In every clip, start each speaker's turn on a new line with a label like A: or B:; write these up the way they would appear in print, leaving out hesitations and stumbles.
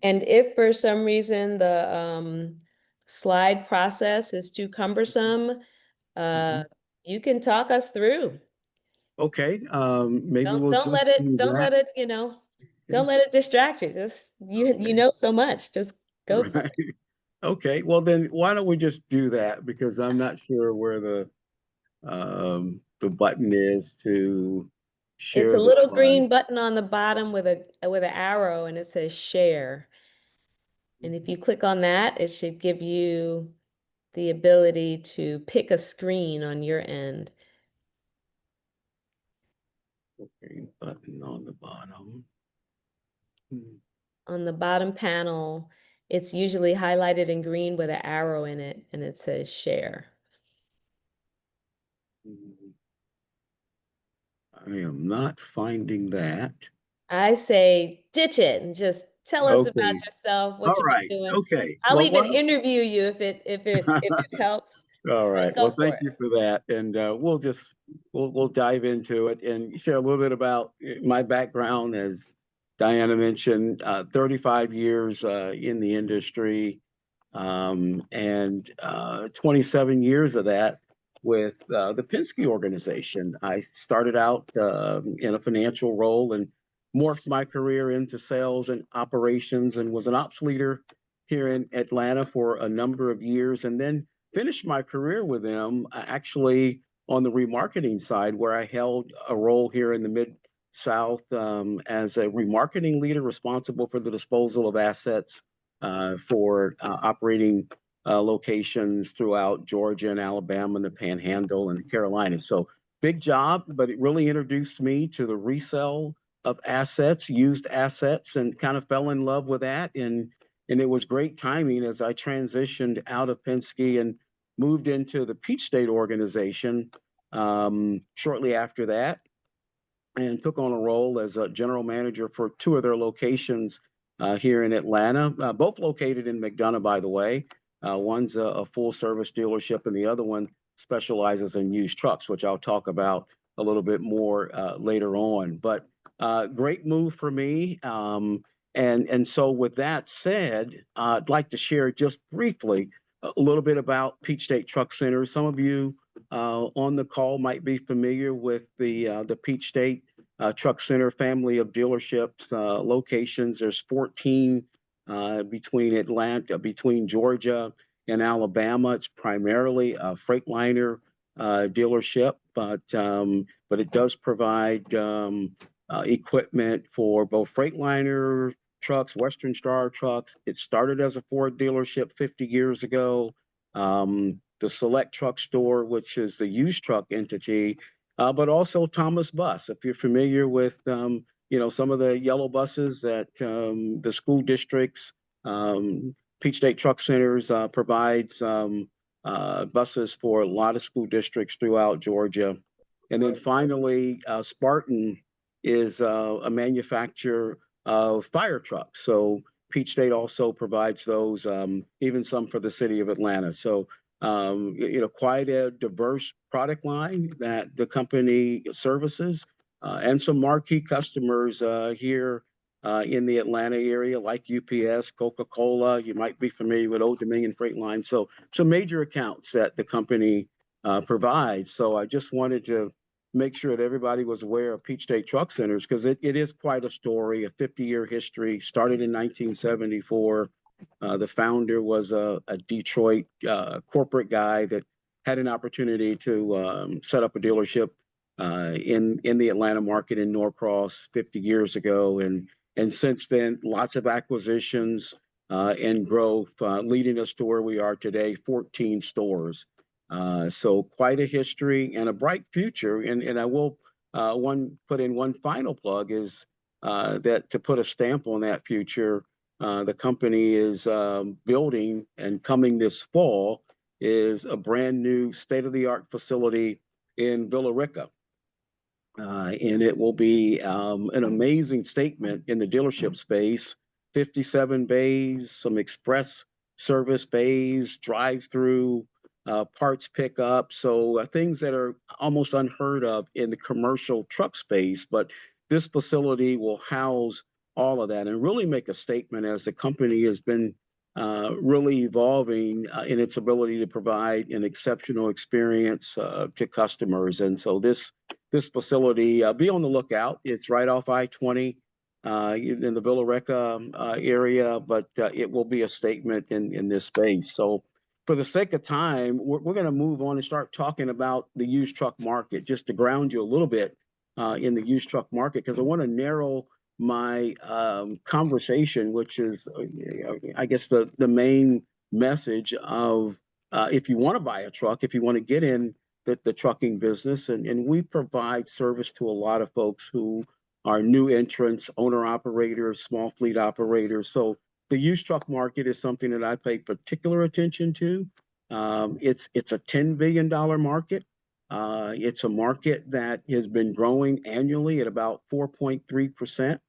A: And if for some reason the slide process is too cumbersome, you can talk us through.
B: Okay, maybe we'll
A: Don't
B: just
A: let it,
B: do
A: don't
B: that.
A: let it, don't let it distract you. Just you know so much. Just go for
B: Right.
A: it.
B: Okay, well then why don't we just do that, because I'm not sure where the button is to
A: It's a
B: share the
A: little
B: slide.
A: green button on the bottom with an arrow and it says share. And if you click on that, it should give you the ability to pick a screen on your end.
B: Okay, button on the bottom.
A: On the bottom panel, it's usually highlighted in green with an arrow in it and it says share.
B: I am not finding that.
A: I say ditch it and just tell us about
B: Okay.
A: yourself, what
B: All
A: you've
B: right.
A: been doing.
B: Okay.
A: I'll
B: Well,
A: even
B: why don't
A: interview you if it helps.
B: all
A: But
B: right.
A: go
B: Well,
A: for
B: thank
A: it.
B: you for that, and we'll dive into it and share a little bit about my background. As Diana mentioned, 35 years in the industry, and 27 years of that with the Penske organization. I started out in a financial role and morphed my career into sales and operations, and was an ops leader here in Atlanta for a number of years, and then finished my career with them actually on the remarketing side, where I held a role here in the Mid South as a remarketing leader responsible for the disposal of assets for operating locations throughout Georgia and Alabama and the Panhandle and the Carolinas. So big job, but it really introduced me to the resale of assets, used assets, and kind of fell in love with that. And it was great timing as I transitioned out of Penske and moved into the Peach State organization shortly after that, and took on a role as a general manager for two of their locations here in Atlanta, both located in McDonough, by the way. One's a full service dealership, and the other one specializes in used trucks, which I'll talk about a little bit more later on. But great move for me. And so, with that said, I'd like to share just briefly a little bit about Peach State Truck Center. Some of you on the call might be familiar with the Peach State Truck Center family of dealerships locations. There's 14 between Georgia and Alabama. It's primarily a Freightliner dealership, but it does provide equipment for both Freightliner trucks, Western Star trucks. It started as a Ford dealership 50 years ago. The SelecTrucks store, which is the used truck entity, but also Thomas Bus. If you're familiar with, some of the yellow buses that the school districts, Peach State Truck Centers provides buses for a lot of school districts throughout Georgia. And then finally, Spartan is a manufacturer of fire trucks. So Peach State also provides those, even some for the city of Atlanta. So quite a diverse product line that the company services, and some marquee customers here in the Atlanta area, like UPS, Coca-Cola. You might be familiar with Old Dominion Freight Line. So some major accounts that the company provides. So I just wanted to make sure that everybody was aware of Peach State Truck Centers, because it is quite a story, a 50-year history, started in 1974. The founder was a Detroit corporate guy that had an opportunity to set up a dealership in the Atlanta market in Norcross 50 years ago, and since then, lots of acquisitions and growth, leading us to where we are today, 14 stores. So quite a history and a bright future. And I will put in one final plug is that to put a stamp on that future, the company is building, and coming this fall is a brand new state-of-the-art facility in Villa Rica. And it will be an amazing statement in the dealership space. 57 bays, some express service bays, drive-through, parts pickup. So things that are almost unheard of in the commercial truck space. But this facility will house all of that and really make a statement as the company has been really evolving in its ability to provide an exceptional experience to customers. And so this facility, be on the lookout. It's right off I-20 in the Villa Rica area, but it will be a statement in this space. So for the sake of time, we're going to move on and start talking about the used truck market, just to ground you a little bit in the used truck market, because I want to narrow my conversation, which is, I guess, the main message of if you want to buy a truck, if you want to get in the trucking business, and we provide service to a lot of folks who are new entrants, owner operators, small fleet operators. So the used truck market is something that I pay particular attention to. It's a $10 billion market. It's a market that has been growing annually at about 4.3%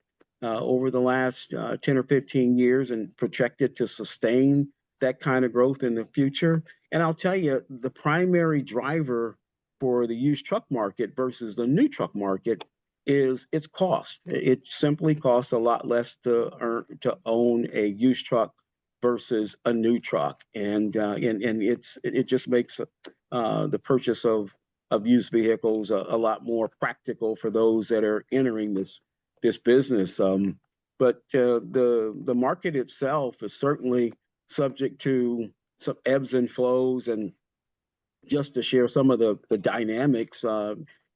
B: over the last 10 or 15 years and projected to sustain that kind of growth in the future. And I'll tell you, the primary driver for the used truck market versus the new truck market is its cost. It simply costs a lot less to own a used truck versus a new truck, and it just makes the purchase of used vehicles a lot more practical for those that are entering this business. But the market itself is certainly subject to some ebbs and flows, and just to share some of the dynamics,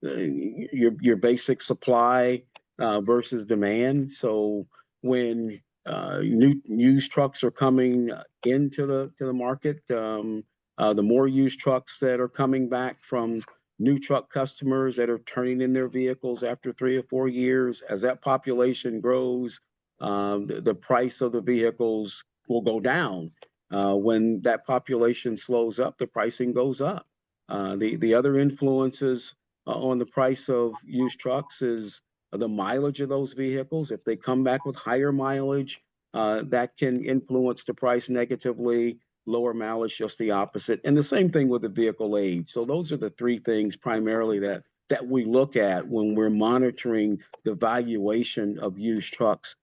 B: your basic supply versus demand. So when new used trucks are coming into the market, the more used trucks that are coming back from new truck customers that are turning in their vehicles after 3 or 4 years, as that population grows, the price of the vehicles will go down. When that population slows up, the pricing goes up. The other influences on the price of used trucks is the mileage of those vehicles. If they come back with higher mileage, that can influence the price negatively. Lower mileage, just the opposite. And the same thing with the vehicle age. So those are the three things primarily that we look at when we're monitoring the valuation of used trucks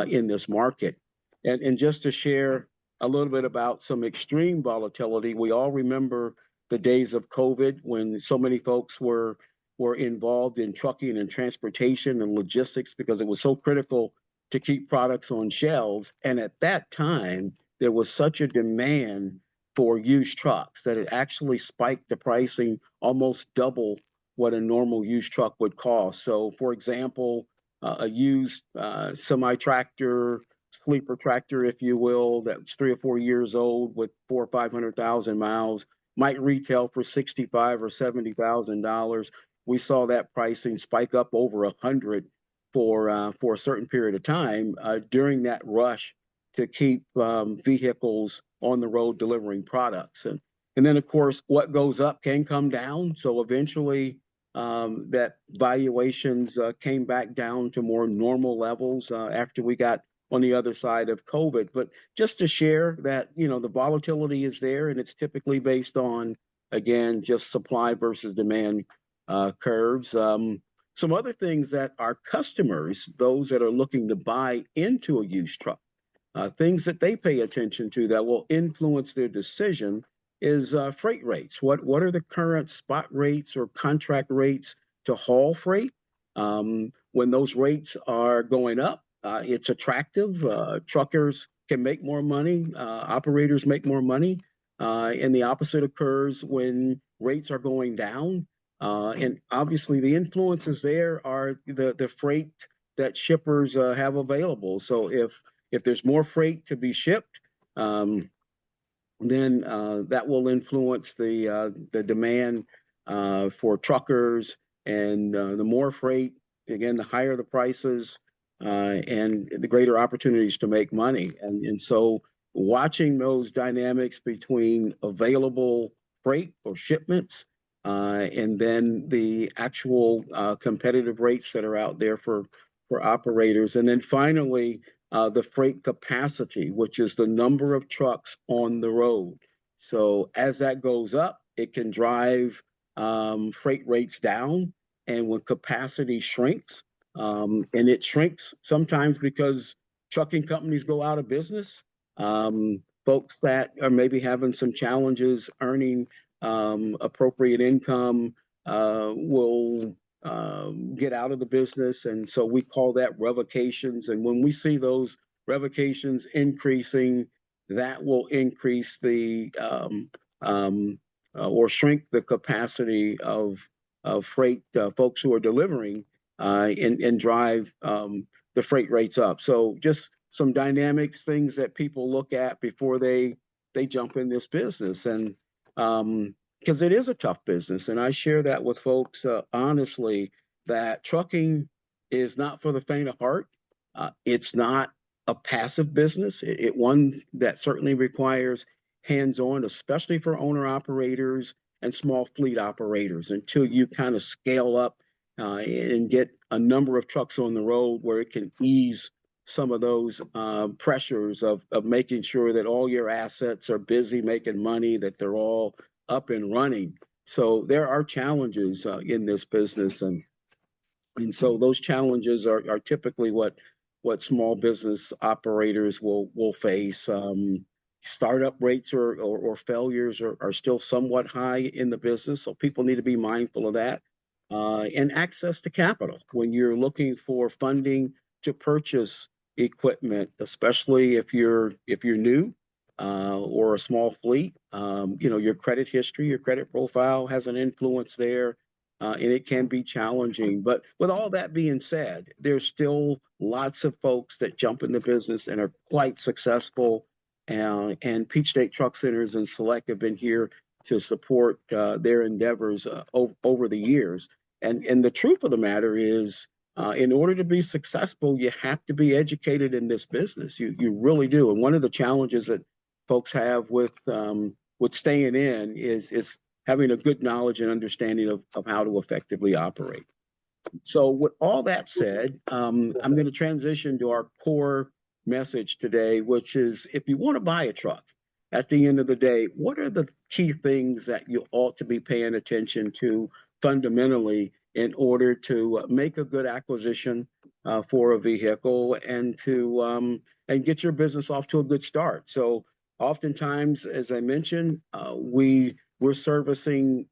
B: in this market. And just to share a little bit about some extreme volatility, we all remember the days of COVID when so many folks were involved in trucking and transportation and logistics because it was so critical to keep products on shelves. And at that time, there was such a demand for used trucks that it actually spiked the pricing almost double what a normal used truck would cost. So, for example, a used semi-tractor, sleeper tractor, if you will, that's 3 or 4 years old with 400,000 or 500,000 miles might retail for $65,000 or $70,000. We saw that pricing spike up over 100 for a certain period of time during that rush to keep vehicles on the road delivering products. And then, of course, what goes up can come down. So eventually that valuations came back down to more normal levels after we got on the other side of COVID. But just to share that, the volatility is there, and it's typically based on, again, just supply versus demand curves. Some other things that our customers, those that are looking to buy into a used truck, things that they pay attention to that will influence their decision is freight rates. What are the current spot rates or contract rates to haul freight? When those rates are going up, it's attractive. Truckers can make more money. Operators make more money. And the opposite occurs when rates are going down. And obviously, the influences there are the freight that shippers have available. So if there's more freight to be shipped, then that will influence the demand for truckers, and the more freight, again, the higher the prices, and the greater opportunities to make money. And so watching those dynamics between available freight or shipments and then the actual competitive rates that are out there for operators. And then finally, the freight capacity, which is the number of trucks on the road. So as that goes up, it can drive freight rates down. And when capacity shrinks, and it shrinks sometimes because trucking companies go out of business, folks that are maybe having some challenges earning appropriate income will get out of the business. And so we call that revocations. And when we see those revocations increasing, that will increase the or shrink the capacity of freight folks who are delivering and drive the freight rates up. So just some dynamics, things that people look at before they jump in this business. And because it is a tough business, and I share that with folks honestly, that trucking is not for the faint of heart. It's not a passive business. It one that certainly requires hands-on, especially for owner operators and small fleet operators, until you kind of scale up and get a number of trucks on the road where it can ease some of those pressures of making sure that all your assets are busy making money, that they're all up and running. So there are challenges in this business, and so those challenges are typically what small business operators will face. Startup rates or failures are still somewhat high in the business, so people need to be mindful of that. And access to capital when you're looking for funding to purchase equipment, especially if you're new or a small fleet. Your credit history, your credit profile has an influence there, and it can be challenging. But with all that being said, there's still lots of folks that jump in the business and are quite successful. And Peach State Truck Centers and Select have been here to support their endeavors over the years. And the truth of the matter is, in order to be successful, you have to be educated in this business. You really do. And one of the challenges that folks have with staying in is having a good knowledge and understanding of how to effectively operate. So with all that said, I'm going to transition to our core message today, which is if you want to buy a truck, at the end of the day, what are the key things that you ought to be paying attention to fundamentally in order to make a good acquisition for a vehicle and get your business off to a good start? So oftentimes, as I mentioned, we're servicing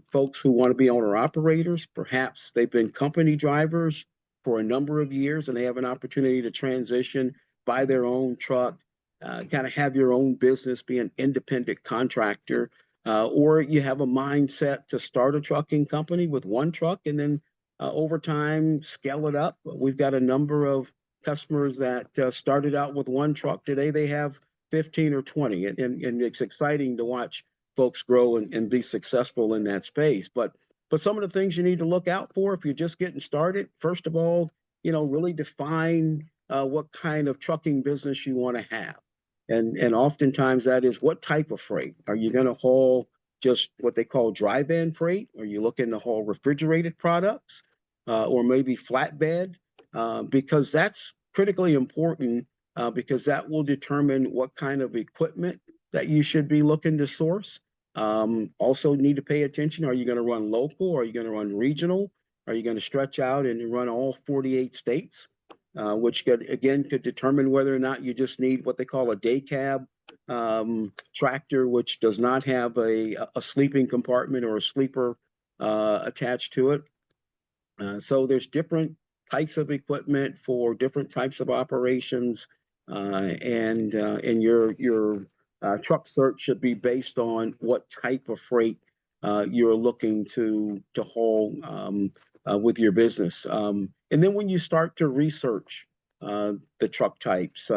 B: folks who want to be owner operators. Perhaps they've been company drivers for a number of years and they have an opportunity to transition, buy their own truck, kind of have your own business, be an independent contractor, or you have a mindset to start a trucking company with one truck and then over time scale it up. We've got a number of customers that started out with one truck. Today they have 15 or 20, and it's exciting to watch folks grow and be successful in that space. But some of the things you need to look out for if you're just getting started, first of all, really define what kind of trucking business you want to have. And oftentimes that is what type of freight. Are you going to haul just what they call dry van freight? Are you looking to haul refrigerated products or maybe flatbed? Because that's critically important because that will determine what kind of equipment that you should be looking to source. Also need to pay attention. Are you going to run local? Are you going to run regional? Are you going to stretch out and run all 48 states? Which could determine whether or not you just need what they call a day cab tractor, which does not have a sleeping compartment or a sleeper attached to it. So there's different types of equipment for different types of operations, and your truck search should be based on what type of freight you're looking to haul with your business. And then when you start to research the truck types,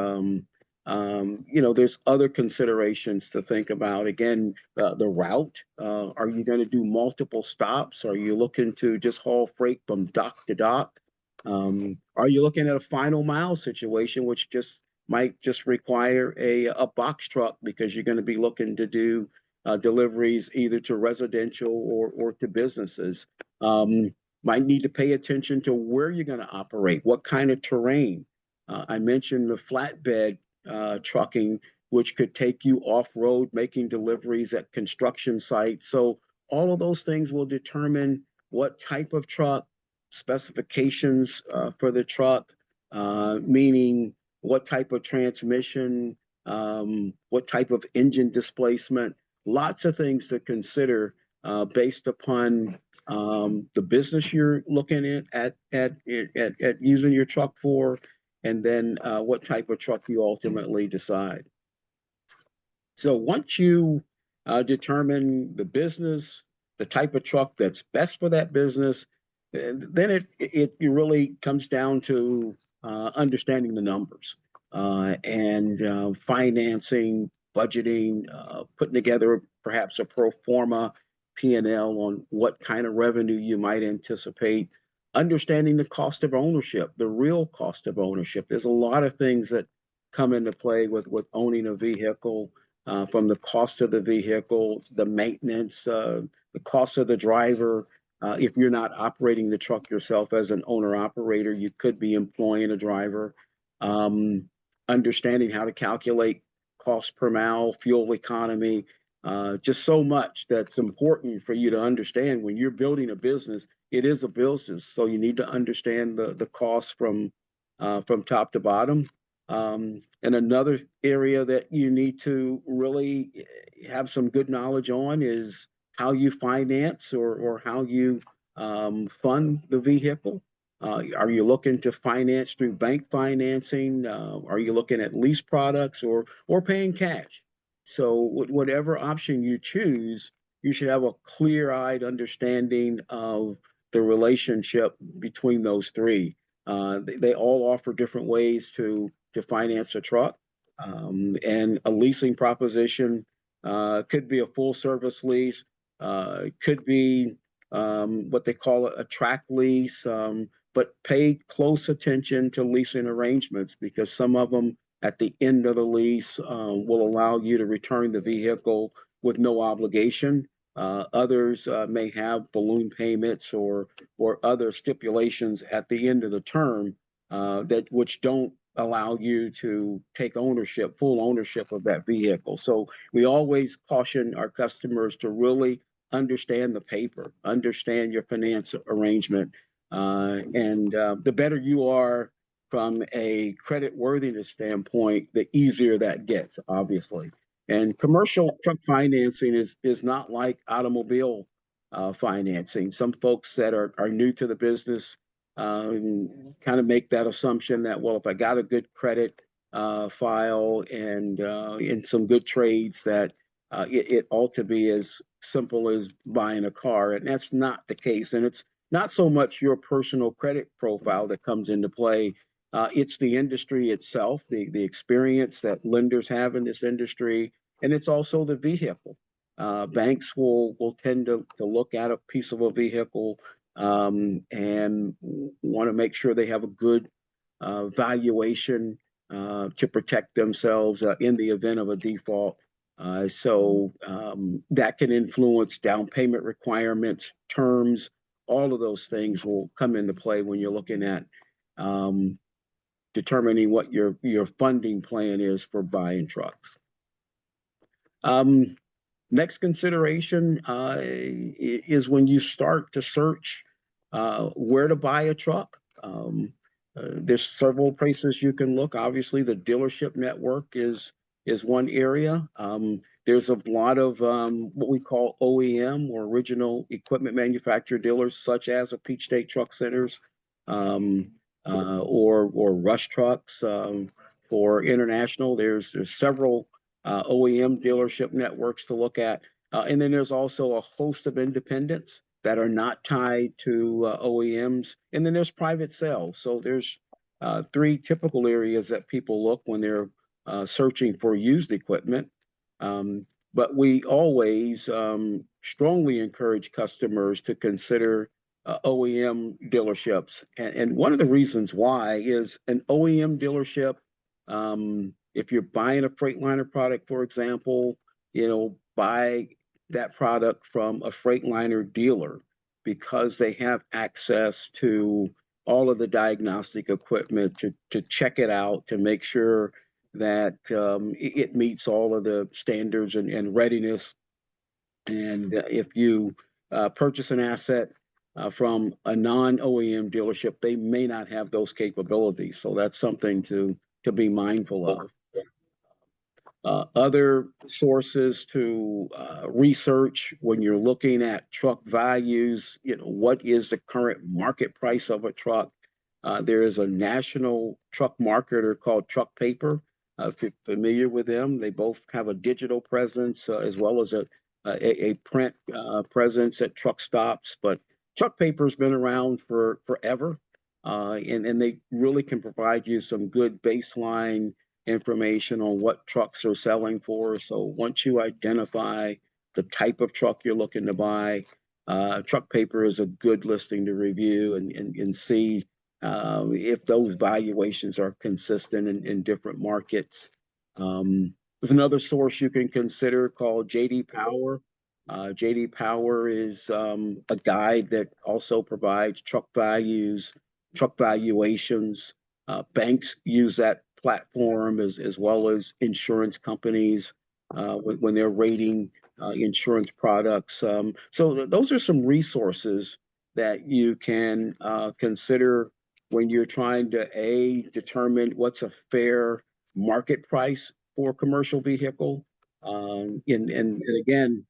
B: there's other considerations to think about. Again, the route. Are you going to do multiple stops? Are you looking to just haul freight from dock to dock? Are you looking at a final mile situation, which might just require a box truck because you're going to be looking to do deliveries either to residential or to businesses? Might need to pay attention to where you're going to operate, what kind of terrain. I mentioned the flatbed trucking. which could take you off-road, making deliveries at construction sites. So all of those things will determine what type of truck, specifications for the truck, meaning what type of transmission, what type of engine displacement, lots of things to consider based upon the business you're looking at using your truck for, and then what type of truck you ultimately decide. So once you determine the business, the type of truck that's best for that business, then it really comes down to understanding the numbers and financing, budgeting, putting together perhaps a pro forma P&L on what kind of revenue you might anticipate, understanding the cost of ownership, the real cost of ownership. There's a lot of things that come into play with owning a vehicle, from the cost of the vehicle, the maintenance, the cost of the driver. If you're not operating the truck yourself as an owner operator, you could be employing a driver. Um, Understanding how to calculate cost per mile, fuel economy, just so much that's important for you to understand when you're building a business. It is a business, so you need to understand the cost from top to bottom. And another area that you need to really have some good knowledge on is how you finance or how you fund the vehicle. Are you looking to finance through bank financing? Are you looking at lease products or paying cash? So whatever option you choose, you should have a clear-eyed understanding of the relationship between those three. They all offer different ways to finance a truck, and a leasing proposition could be a full service lease, could be what they call a track lease, but pay close attention to leasing arrangements because some of them at the end of the lease will allow you to return the vehicle with no obligation. Others may have balloon payments or other stipulations at the end of the term that which don't allow you to take ownership, full ownership of that vehicle. So we always caution our customers to really understand the paper, understand your finance arrangement, and the better you are from a credit worthiness standpoint, the easier that gets, obviously. And commercial truck financing is not like automobile financing. Some folks that are new to the business kind of make that assumption that, well, if I got a good credit file and in some good trades, that it ought to be as simple as buying a car. And that's not the case. And it's not so much your personal credit profile that comes into play. It's the industry itself, the experience that lenders have in this industry, and it's also the vehicle. Banks will tend to look at a piece of a vehicle and want to make sure they have a good valuation to protect themselves in the event of a default. So that can influence down payment requirements, terms, all of those things will come into play when you're looking at um, determining what your funding plan is for buying trucks. Um, Next consideration is when you start to search where to buy a truck. There's several places you can look. Obviously, the dealership network is one area. There's a lot of what we call OEM or original equipment manufacturer dealers, such as a Peach State Truck Centers um, or Rush Trucks for international. There's several OEM dealership networks to look at. And then there's also a host of independents that are not tied to OEMs. And then there's private sales. So there's three typical areas that people look when they're searching for used equipment. Um, but we always strongly encourage customers to consider OEM dealerships. And one of the reasons why is an OEM dealership, if you're buying a Freightliner product, for example, buy that product from a Freightliner dealer because they have access to all of the diagnostic equipment to check it out, to make sure that it meets all of the standards and readiness. And if you purchase an asset from a non-OEM dealership, they may not have those capabilities. So that's something to be mindful of. Other sources to research when you're looking at truck values, what is the current market price of a truck? There is a national truck marketer called Truck Paper. If you're familiar with them, they both have a digital presence as well as a print presence at truck stops. But Truck Paper's been around for forever, and they really can provide you some good baseline information on what trucks are selling for. So once you identify the type of truck you're looking to buy, Truck Paper is a good listing to review and see if those valuations are consistent in different markets. There's another source you can consider called JD Power. JD Power is a guide that also provides truck values, truck valuations. Banks use that platform as well as insurance companies when they're rating insurance products. So those are some resources that you can consider when you're trying to determine what's a fair market price for a commercial vehicle. And again,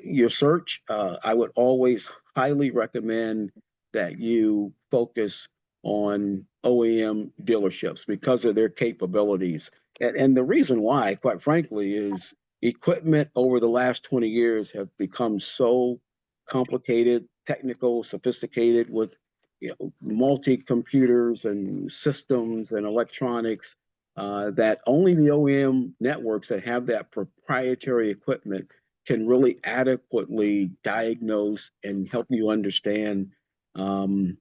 B: your search, I would always highly recommend that you focus on OEM dealerships because of their capabilities. And the reason why, quite frankly, is equipment over the last 20 years have become so complicated, technical, sophisticated with multi-computers and systems and electronics that only the OEM networks that have that proprietary equipment can really adequately diagnose and help you understand the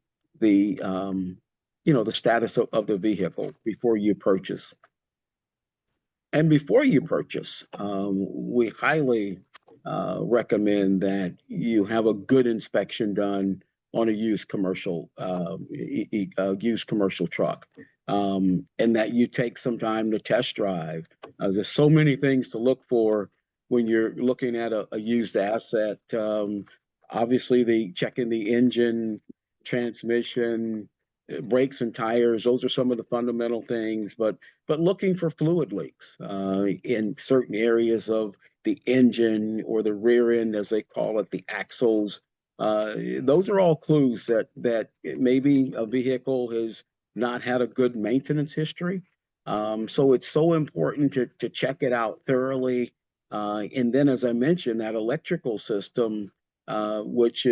B: the status of the vehicle before you purchase. And before you purchase, we highly recommend that you have a good inspection done on a used commercial truck, and that you take some time to test drive. There's so many things to look for when you're looking at a used asset. Obviously, the checking the engine, transmission, brakes and tires. Those are some of the fundamental things, but looking for fluid leaks in certain areas of the engine or the rear end, as they call it, the axles. Those are all clues that maybe a vehicle has not had a good maintenance history. So it's so important to check it out thoroughly. And then, as I mentioned, that electrical system, which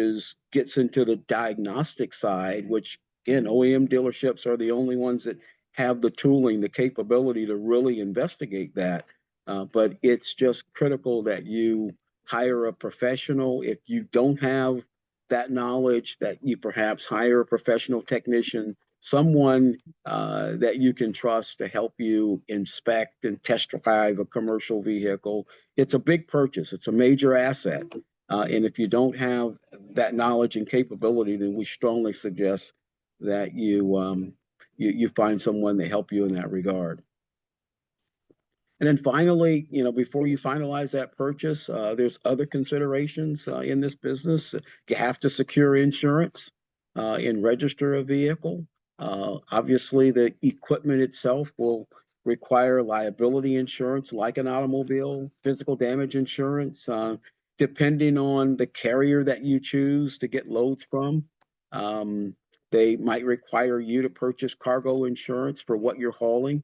B: gets into the diagnostic side, which again, OEM dealerships are the only ones that have the tooling, the capability to really investigate that. But it's just critical that you hire a professional. If you don't have that knowledge, that you perhaps hire a professional technician, someone that you can trust to help you inspect and test drive a commercial vehicle. It's a big purchase. It's a major asset. And if you don't have that knowledge and capability, then we strongly suggest that you find someone to help you in that regard. And then finally, before you finalize that purchase, there's other considerations in this business. You have to secure insurance and register a vehicle. Obviously, the equipment itself will require liability insurance, like an automobile, physical damage insurance, depending on the carrier that you choose to get loads from. Um, they might require you to purchase cargo insurance for what you're hauling.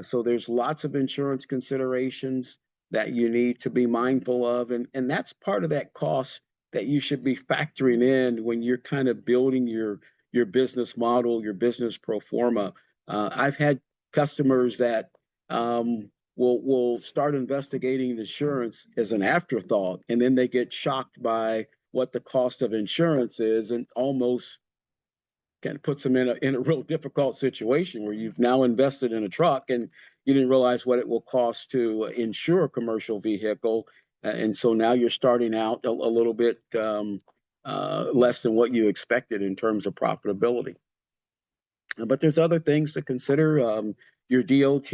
B: So there's lots of insurance considerations that you need to be mindful of. And that's part of that cost that you should be factoring in when you're kind of building your business model, your business pro forma. I've had customers that will start investigating insurance as an afterthought, and then they get shocked by what the cost of insurance is and almost kind of puts them in a real difficult situation where you've now invested in a truck and you didn't realize what it will cost to insure a commercial vehicle. And so now you're starting out a little bit less than what you expected in terms of profitability. But there's other things to consider. your DOT,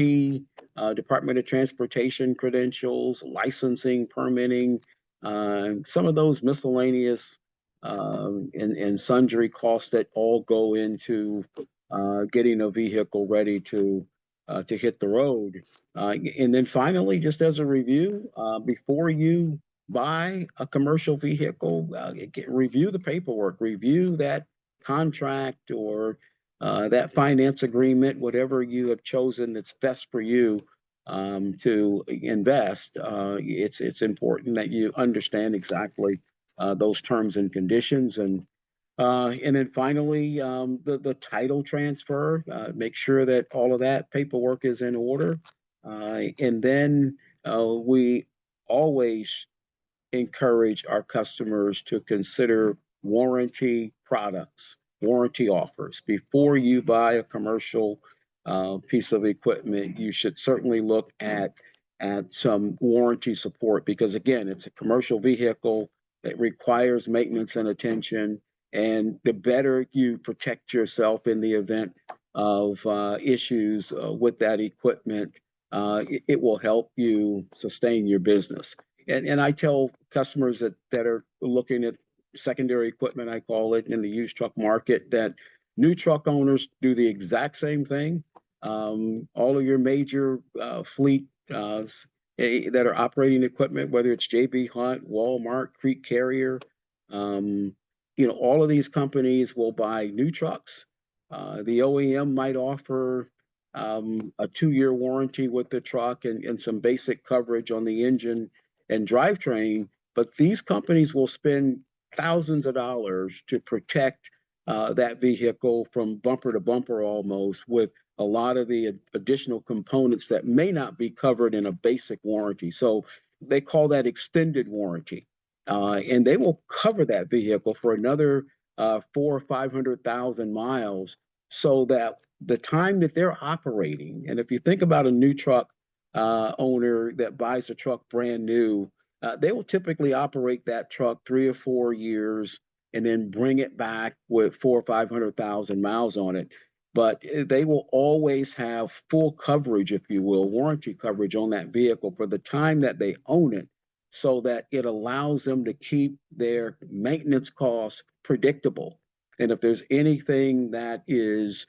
B: Department of Transportation credentials, licensing, permitting, some of those miscellaneous and sundry costs that all go into getting a vehicle ready to hit the road. And then finally, just as a review, before you buy a commercial vehicle, review the paperwork, review that contract or that finance agreement, whatever you have chosen that's best for you to invest. It's important that you understand exactly those terms and conditions. And then finally, the title transfer, make sure that all of that paperwork is in order. And then we always encourage our customers to consider warranty products, warranty offers. Before you buy a commercial piece of equipment, you should certainly look at some warranty support because again, it's a commercial vehicle that requires maintenance and attention. And the better you protect yourself in the event of issues with that equipment, it will help you sustain your business. And I tell customers that are looking at secondary equipment, I call it, in the used truck market, that new truck owners do the exact same thing. All of your major fleet that are operating equipment, whether it's JB Hunt, Walmart, Creek Carrier, um, all of these companies will buy new trucks. The OEM might offer a 2-year warranty with the truck and some basic coverage on the engine and drivetrain, but these companies will spend thousands of dollars to protect that vehicle from bumper to bumper almost with a lot of the additional components that may not be covered in a basic warranty. So they call that extended warranty. And they will cover that vehicle for another 400,000 or 500,000 miles so that the time that they're operating, and if you think about a new truck owner that buys a truck brand new, they will typically operate that truck 3 or 4 years and then bring it back with 400,000 or 500,000 miles on it. But they will always have full coverage, if you will, warranty coverage on that vehicle for the time that they own it, so that it allows them to keep their maintenance costs predictable. And if there's anything that is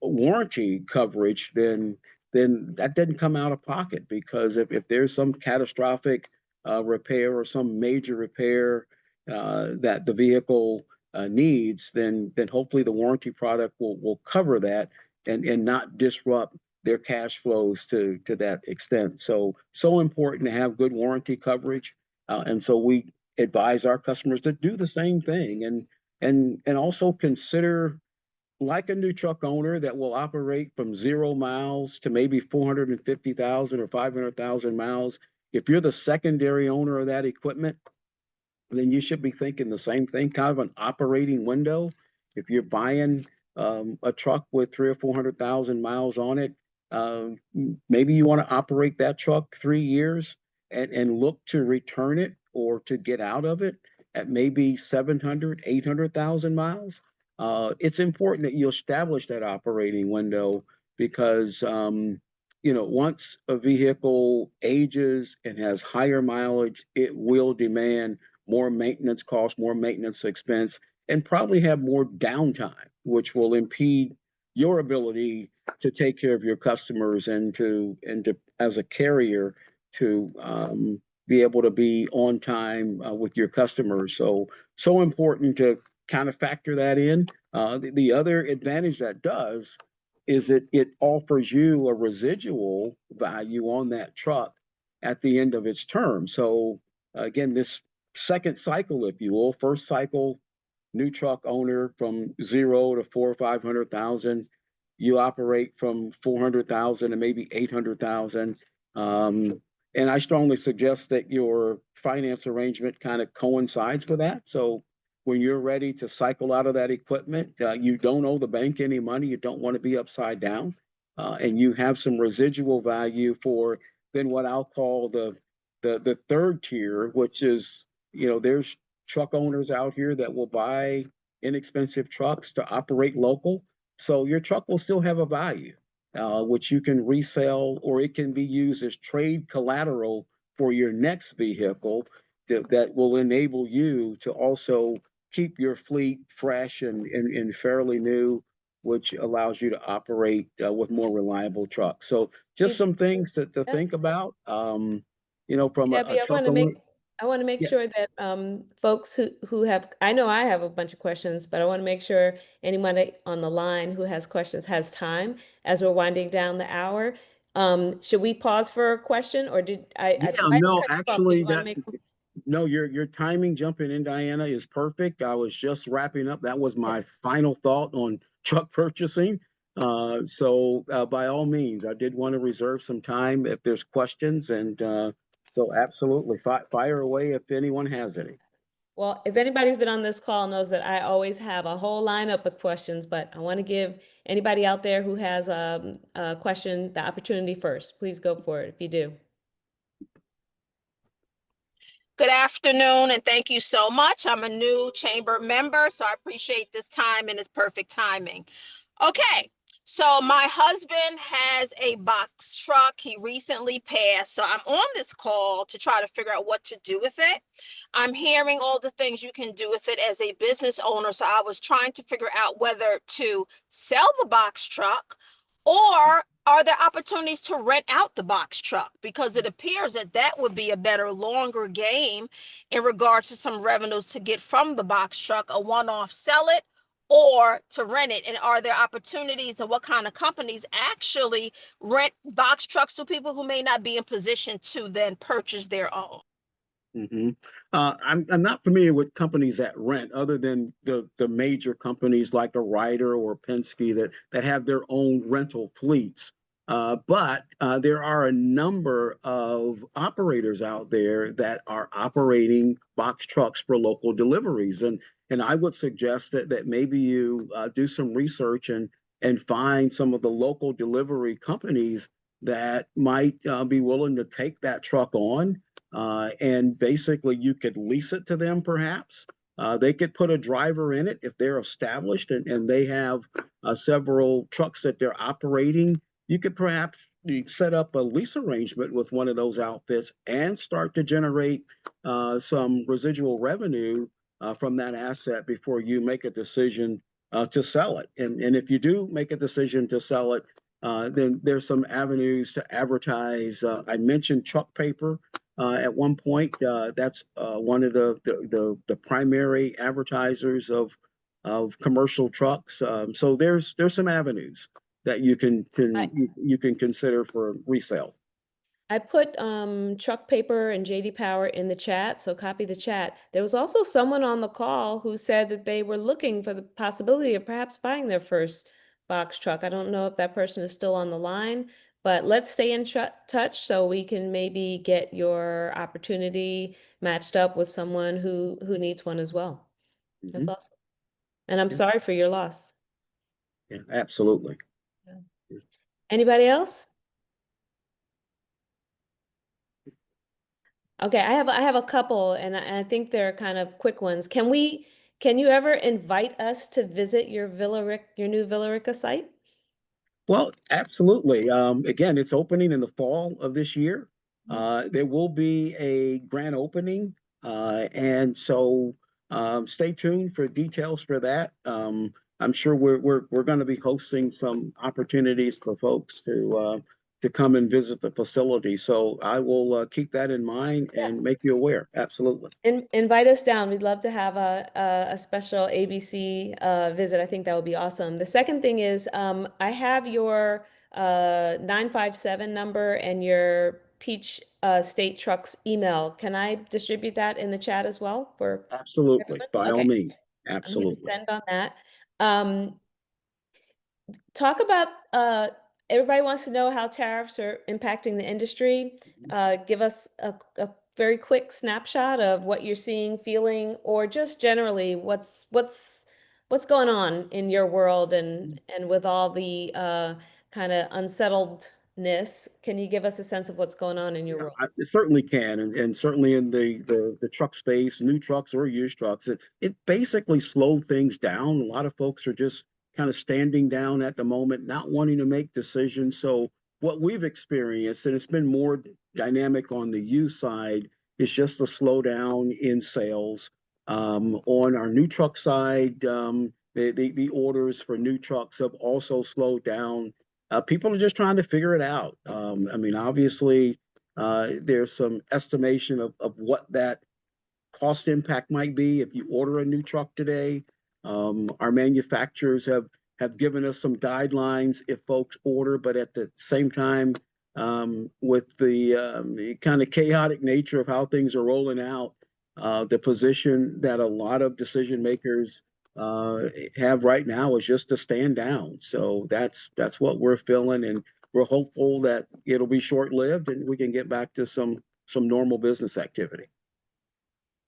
B: warranty coverage, then that didn't come out of pocket because if there's some catastrophic repair or some major repair that the vehicle needs, then hopefully the warranty product will cover that and not disrupt their cash flows to that extent. So important to have good warranty coverage, and so we advise our customers to do the same thing and also consider, like a new truck owner that will operate from 0 miles to maybe 450,000 or 500,000 miles. If you're the secondary owner of that equipment, then you should be thinking the same thing, kind of an operating window. If you're buying a truck with 300,000 or 400,000 miles on it, maybe you want to operate that truck 3 years and look to return it or to get out of it at maybe 700, 800,000 miles. It's important that you establish that operating window because once a vehicle ages and has higher mileage, it will demand more maintenance costs, more maintenance expense, and probably have more downtime, which will impede your ability to take care of your customers and to as a carrier to be able to be on time with your customers. So important to kind of factor that in. The other advantage that does is it offers you a residual value on that truck at the end of its term. So again, this second cycle, if you will, first cycle, new truck owner from 0 to 400,000 or 500,000, you operate from 400,000 to maybe 800,000. And I strongly suggest that your finance arrangement kind of coincides with that. So when you're ready to cycle out of that equipment, you don't owe the bank any money. You don't want to be upside down. And you have some residual value for then what I'll call the third tier, which is, there's truck owners out here that will buy inexpensive trucks to operate local. So your truck will still have a value, which you can resell, or it can be used as trade collateral for your next vehicle that will enable you to also keep your fleet fresh and fairly new, which allows you to operate with more reliable trucks. So just some things to think about, from a
A: Debbie,
B: truck owner.
A: I want to make
B: Yeah,
A: sure that folks who have, I know I have a bunch of questions, but I want to make sure anyone on the line who has questions has time as we're winding down the hour. Should we pause for a question, or I
B: yeah,
A: tried to
B: no,
A: cut you off? Do you
B: actually,
A: want to
B: that
A: make?
B: no, your timing jumping in, Diana, is perfect. I was just wrapping up. That was my final thought on truck purchasing. So by all means, I did want to reserve some time if there's questions, and so absolutely fire away if anyone has any.
A: Well, if anybody's been on this call knows that I always have a whole lineup of questions, but I want to give anybody out there who has a question the opportunity first. Please go for it if you do.
C: Good afternoon, and thank you so much. I'm a new chamber member, so I appreciate this time and it's perfect timing. Okay, so my husband has a box truck. He recently passed, so I'm on this call to try to figure out what to do with it. I'm hearing all the things you can do with it as a business owner, so I was trying to figure out whether to sell the box truck or are there opportunities to rent out the box truck? Because it appears that that would be a better, longer game in regard to some revenues to get from the box truck, a one-off sell it or to rent it. And are there opportunities and what kind of companies actually rent box trucks to people who may not be in position to then purchase their own?
B: hmm I'm not familiar with companies that rent, other than the major companies like a Ryder or Penske that have their own rental fleets. But there are a number of operators out there that are operating box trucks for local deliveries, and I would suggest that maybe you do some research and find some of the local delivery companies that might be willing to take that truck on, and basically you could lease it to them perhaps. They could put a driver in it if they're established and they have several trucks that they're operating. You could perhaps set up a lease arrangement with one of those outfits and start to generate some residual revenue from that asset before you make a decision to sell it. And if you do make a decision to sell it, then there's some avenues to advertise. I mentioned truck paper at one point. That's one of the primary advertisers of commercial trucks. So there's some avenues that you can consider for resale.
A: I put truck paper and JD Power in the chat, so copy the chat. There was also someone on the call who said that they were looking for the possibility of perhaps buying their first box truck. I don't know if that person is still on the line, but let's stay in touch so we can maybe get your opportunity matched up with someone who needs one as well. That's
B: Mhm.
A: awesome. And I'm
B: Yeah,
A: sorry for your loss.
B: yeah, absolutely.
A: Yeah. Anybody else? Okay, I have a couple, and I think they're kind of quick ones. Can you ever invite us to visit your your new Villa Rica site?
B: Well, absolutely. Again, it's opening in the fall of this year.
A: Mhm.
B: There will be a grand opening, and so stay tuned for details for that. I'm sure we're going to be hosting some opportunities for folks to come and visit the facility. So I will keep that in mind
A: Yeah.
B: and make you aware. Absolutely.
A: Invite us down. We'd love to have a special ABC visit. I think that would be awesome. The second thing is I have your 957 number and your Peach State Trucks email. Can I distribute that in the chat as well for
B: Absolutely.
A: everyone?
B: By all
A: Okay,
B: means.
A: I'm hitting
B: Absolutely.
A: send on that. Um, Talk about everybody wants to know how tariffs are impacting the industry. Give us a very quick snapshot of what you're seeing, feeling, or just generally what's going on in your world and with all the kind of unsettledness. Can you give us a sense of what's going on in your
B: Yeah,
A: world?
B: it certainly can, and certainly in the truck space, new trucks or used trucks, it basically slowed things down. A lot of folks are just kind of standing down at the moment, not wanting to make decisions. So what we've experienced, and it's been more dynamic on the used side, is just a slowdown in sales. On our new truck side, the orders for new trucks have also slowed down. People are just trying to figure it out. I mean, obviously, there's some estimation of what that cost impact might be if you order a new truck today. Our manufacturers have given us some guidelines if folks order, but at the same time, with the kind of chaotic nature of how things are rolling out, the position that a lot of decision makers have right now is just to stand down. So that's what we're feeling, and we're hopeful that it'll be short lived and we can get back to some normal business activity.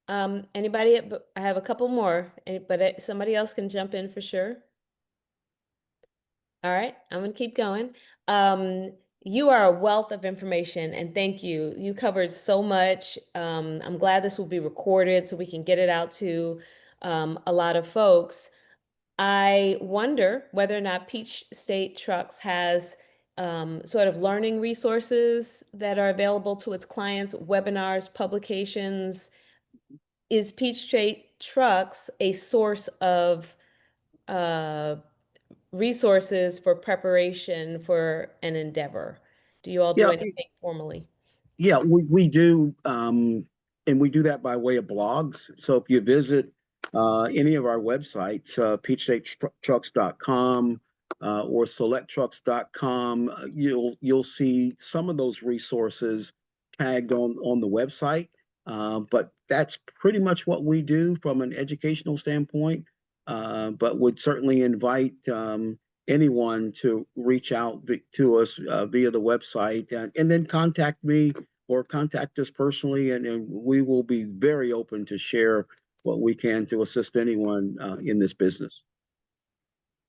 A: Anybody? I have a couple more, but somebody else can jump in for sure. All right, I'm gonna keep going. You are a wealth of information, and thank you. You covered so much. I'm glad this will be recorded so we can get it out to a lot of folks. I wonder whether or not Peach State Trucks has sort of learning resources that are available to its clients, webinars, publications. Is Peach State Trucks a source of uh, resources for preparation for an endeavor? Do you all do
B: Yeah,
A: anything formally?
B: yeah, we do, and we do that by way of blogs. So if you visit any of our websites, peachstatetrucks.com or selecttrucks.com, you'll see some of those resources tagged on the website. But that's pretty much what we do from an educational standpoint. But would certainly invite anyone to reach out to us via the website and then contact me or contact us personally, and we will be very open to share what we can to assist anyone in this business.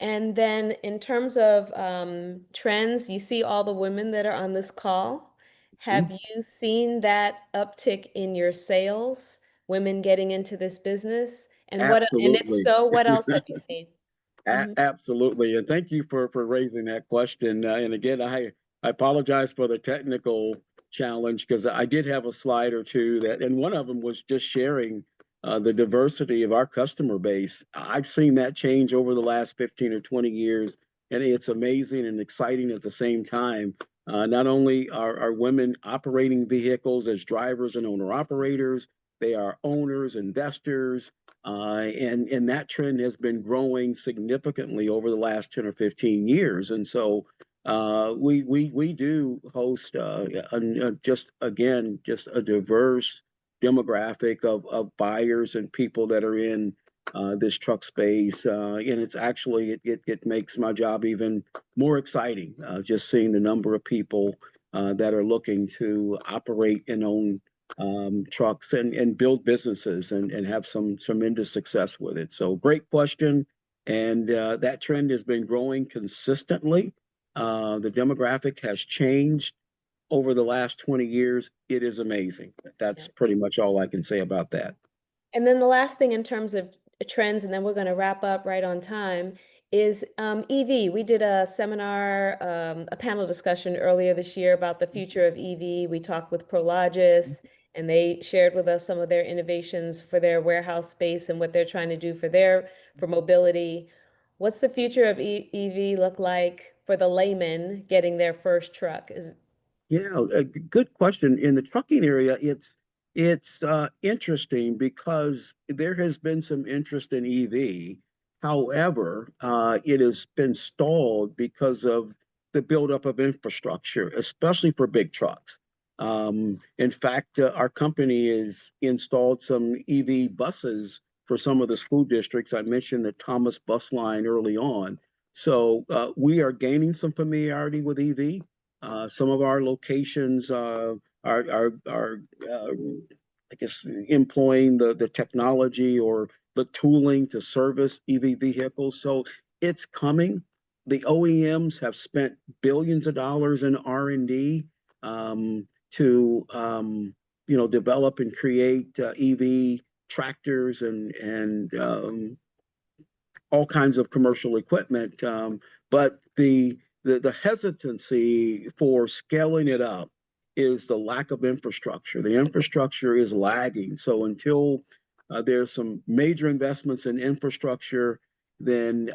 A: And then in terms of trends, you see all the women that are on this call. Have you seen that uptick in your sales, women getting into this business? And if
B: Absolutely.
A: so, what else have you seen? Mhm.
B: Absolutely, and thank you for raising that question. And again, I apologize for the technical challenge because I did have a slide or two that, and one of them was just sharing the diversity of our customer base. I've seen that change over the last 15 or 20 years, and it's amazing and exciting at the same time. Not only are women operating vehicles as drivers and owner operators, they are owners, investors, and that trend has been growing significantly over the last 10 or 15 years. And so we do host just again just a diverse demographic of buyers and people that are in this truck space, and it's actually it makes my job even more exciting, just seeing the number of people that are looking to operate and own trucks and build businesses and have some tremendous success with it. So great question. And that trend has been growing consistently. The demographic has changed over the last 20 years. It is amazing.
A: Yeah.
B: That's pretty much all I can say about that.
A: And then the last thing in terms of trends, and then we're going to wrap up right on time, is EV. We did a seminar, a panel discussion earlier this year about the future of EV. We talked with Prologis, and they shared with us some of their innovations for their warehouse space and what they're trying to do for mobility. What's the future of EV look like for the layman getting their first truck?
B: Yeah, a good question. In the trucking area, it's interesting because there has been some interest in EV. However, it has been stalled because of the buildup of infrastructure, especially for big trucks. In fact, our company has installed some EV buses for some of the school districts. I mentioned the Thomas bus line early on. So we are gaining some familiarity with EV. Some of our locations are I guess employing the technology or the tooling to service EV vehicles. So it's coming. The OEMs have spent billions of dollars in R&D to develop and create EV tractors and all kinds of commercial equipment. But the hesitancy for scaling it up is the lack of infrastructure. The infrastructure is lagging. So until there's some major investments in infrastructure, then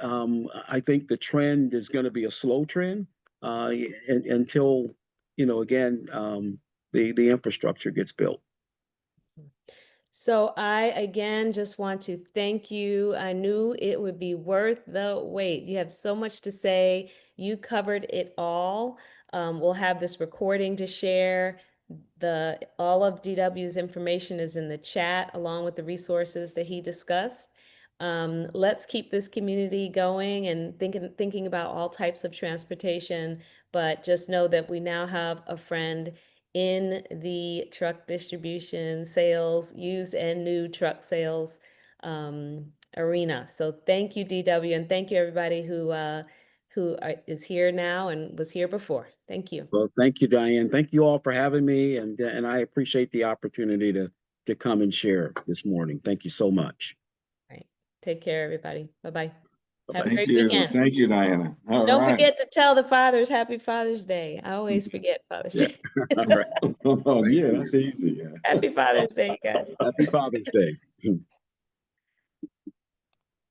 B: I think the trend is going to be a slow trend until, again, the infrastructure gets built.
A: So I, again, just want to thank you. I knew it would be worth the wait. You have so much to say. You covered it all. We'll have this recording to share. All of DW's information is in the chat, along with the resources that he discussed. Let's keep this community going and thinking about all types of transportation, but just know that we now have a friend in the truck distribution, sales, used and new truck sales arena. So thank you, DW, and thank you everybody who is here now and was here before. Thank you.
B: Well, thank you, Diane. Thank you all for having me, and I appreciate the opportunity to come and share this morning. Thank you so much.
A: All right. Take care, everybody. Bye-bye. Have a
D: Thank
A: great
D: you.
A: weekend.
D: Thank you, Diana. All
A: Don't
D: right.
A: forget to tell the fathers Happy Father's Day. I always forget Father's
D: Yeah.
A: Day.
B: All right.
D: Oh, yeah, that's easy. Yeah.
A: Happy Father's Day, you guys.
B: Happy Father's Day.